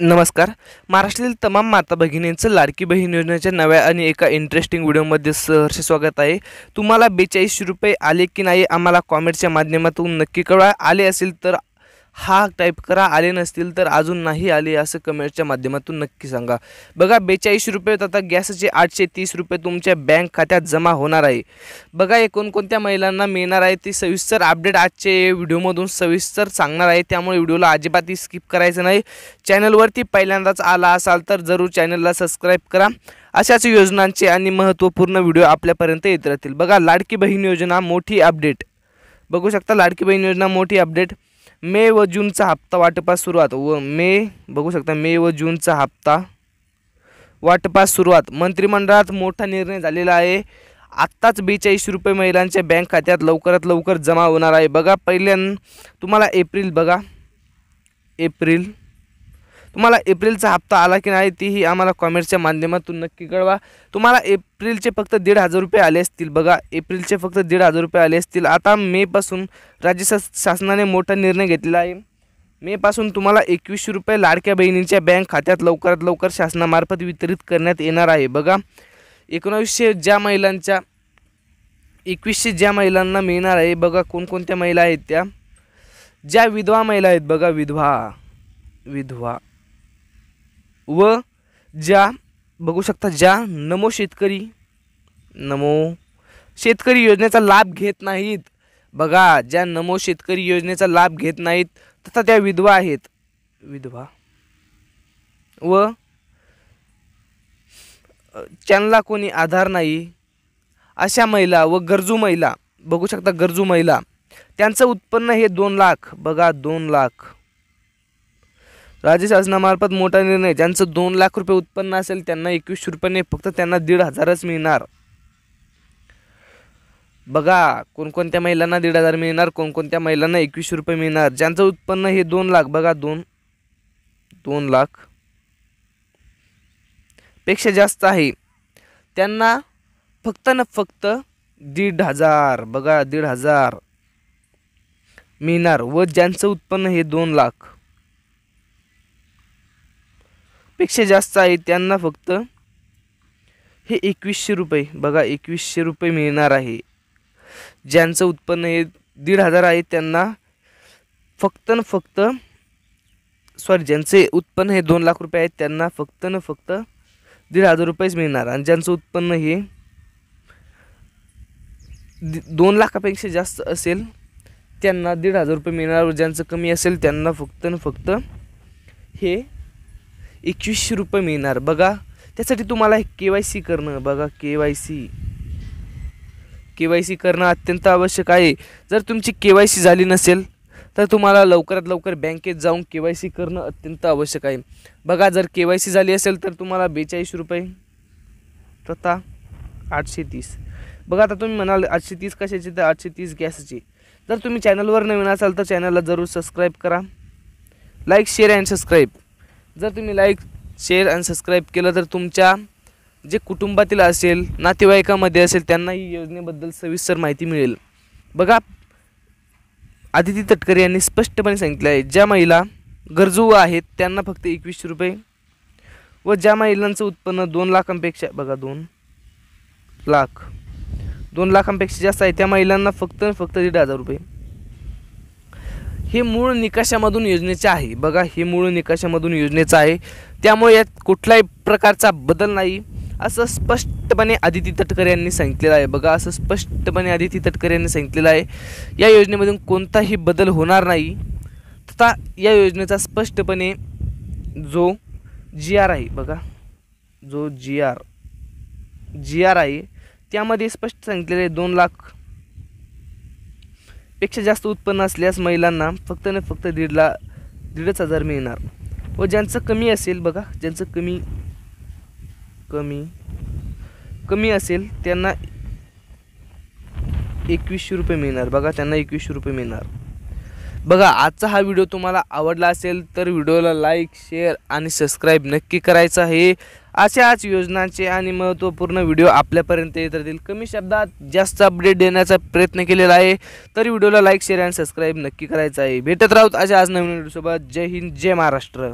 नमस्कार. महाराष्ट्रातील तमाम माता भगिनींचं लाडकी बहीण योजनेच्या नव्या आणि एका इंटरेस्टिंग व्हिडिओमध्ये सहर्ष स्वागत आहे. तुम्हाला 42 रुपये आले की नाही आम्हाला कॉमेंटच्या माध्यमातून नक्की कळवा. आले असेल तर हा टाईप करा, आले नसतील तर अजून नाही आले असं कमेंटच्या माध्यमातून नक्की सांगा. बघा 42 रुपये आता गॅसचे 830 रुपये तुमच्या बँक खात्यात जमा होणार आहे. बघा हे कोणकोणत्या महिलांना मिळणार आहे ती सविस्तर अपडेट आजचे व्हिडिओमधून सविस्तर सांगणार आहे. त्यामुळे व्हिडिओला अजिबात स्किप करायचं नाही. चॅनलवरती पहिल्यांदाच आला असाल तर जरूर चॅनलला सबस्क्राईब करा. अशाच योजनांचे आणि महत्त्वपूर्ण व्हिडिओ आपल्यापर्यंत येत राहतील. बघा लाडकी बहीण योजना मोठी अपडेट बघू शकता. लाडकी बहीण योजना मोठी अपडेट. मे व जूनचा हप्ता वाटपास सुरुवात बघू शकता. मे व जूनचा हप्ता वाटपास सुरुवात. मंत्रिमंडळात मोठा निर्णय झालेला आहे. आत्ताच 42 रुपये महिलांच्या बँक खात्यात लवकरात लवकर जमा होणार आहे. बघा तुम्हाला तुम्हाला एप्रिलचा हप्ता आला की नाही तीही आम्हाला कॉमेंटच्या माध्यमातून नक्की कळवा. तुम्हाला एप्रिलचे फक्त 1,500 रुपये आले असतील. बघा एप्रिलचे फक्त 1,500 रुपये आले असतील. आता मेपासून राज्य शासनाने मोठा निर्णय घेतलेला आहे. मेपासून तुम्हाला 21 रुपये लाडक्या बहिणींच्या बँक खात्यात लवकरात लवकर शासनामार्फत वितरित करण्यात येणार आहे. बघा 2100 ज्या महिलांना मिळणार आहे. बघा कोणकोणत्या महिला आहेत त्या ज्या विधवा महिला आहेत. बघा विधवा व ज्या बघू शकता ज्या नमो शेतकरी योजनेचा लाभ घेत नाहीत. बघा ज्या नमो शेतकरी योजनेचा लाभ घेत नाहीत तथा त्या विधवा आहेत. विधवा व त्यांना कोणी आधार नाही अशा महिला व गरजू महिला बघू शकता. गरजू महिला त्यांचं उत्पन्न हे 2 लाख. बघा 2 लाख. राज्य शासनामार्फत मोठा निर्णय. ज्यांचं 2 लाख रुपये उत्पन्न असेल त्यांना 21 रुपये फक्त त्यांना 1,500च मिळणार. बघा कोणकोणत्या महिलांना 1,500 मिळणार, कोणकोणत्या महिलांना 21 रुपये मिळणार. ज्यांचं उत्पन्न हे 2 लाख. बघा 2 लाख पेक्षा जास्त आहे त्यांना फक्त 1,500. बघा 1,500 मिळणार. व ज्यांचं उत्पन्न हे 2 लाख पेक्षा जास्त आहे त्यांना फक्त हे 2100 रुपये. बघा 2100 रुपये मिळणार आहे. ज्यांचं उत्पन्न हे 1,500 आहे त्यांना ज्यांचे उत्पन्न हे 2 लाख रुपये आहेत त्यांना फक्त 1,500 रुपयेच मिळणार. आणि ज्यांचं उत्पन्न हे 2 लाखापेक्षा जास्त असेल त्यांना 1,500 रुपये मिळणार. व ज्यांचं कमी असेल त्यांना फक्त हे 2100 रुपये मिळणार. बघा त्यासाठी तुम्हाला KYC करणं. बघा KYC करणं अत्यंत आवश्यक आहे. जर तुमची KYC झाली नसेल तर तुम्हाला लवकरात लवकर बँकेत जाऊन KYC करणं अत्यंत आवश्यक आहे. बघा जर KYC झाली असेल तर तुम्हाला 42 रुपये तथा 830. बघा आता तुम्ही म्हणाल 830 कशाचे तर 830 गॅसचे. जर तुम्ही चॅनलवर नवीन असाल तर चॅनलला जरूर सबस्क्राईब करा. Like share and subscribe. जर तुम्ही लाईक शेअर आणि सबस्क्राईब केलं तर तुमच्या जे कुटुंबातील असेल नातेवाईकामध्ये असेल त्यांना ही योजनेबद्दल सविस्तर माहिती मिळेल. बघा आदिती तटकरे यांनी स्पष्टपणे सांगितले आहे ज्या महिला गरजू आहेत त्यांना फक्त 2100 रुपये व ज्या महिलांचं उत्पन्न 2 लाखांपेक्षा. बघा 2 लाखांपेक्षा जास्त आहे त्या महिलांना फक्त 1,500 रुपये. हे मूळ निकषामधून योजनेचे आहे. बघा हे मूळ निकषामधून योजनेचं आहे. त्यामुळे यात कुठल्याही प्रकारचा बदल नाही असं स्पष्टपणे आदिती तटकरे यांनी सांगितलेलं आहे. बघा असं स्पष्टपणे आदिती तटकरे यांनी सांगितलेलं आहे. या योजनेमधून कोणताही बदल होणार नाही. तथा या योजनेचा स्पष्टपणे जो GR आहे. बघा जो GR आहे त्यामध्ये स्पष्ट सांगितलेलं आहे 2 लाख पेक्षा जास्त उत्पन्न असल्यास महिलांना फक्त 1,500 मिळणार. व ज्यांचं कमी असेल. बघा ज्यांचं कमी असेल त्यांना 2100 रुपये मिळणार. बघा त्यांना 2100 रुपये मिळणार. बघा आजचा हा व्हिडिओ तुम्हाला आवडला असेल तर व्हिडिओला लाईक शेअर आणि सबस्क्राईब नक्की करायचं आहे. अशाच योजनांचे आणि महत्त्वपूर्ण व्हिडिओ आपल्यापर्यंत येत राहतील. कमी शब्दात जास्त अपडेट देण्याचा प्रयत्न केलेला आहे. तर व्हिडिओला लाईक शेअर आणि सबस्क्राईब नक्की करायचं आहे. भेटत राहूत आज नवीन व्हिडिओसोबत. जय हिंद जय महाराष्ट्र.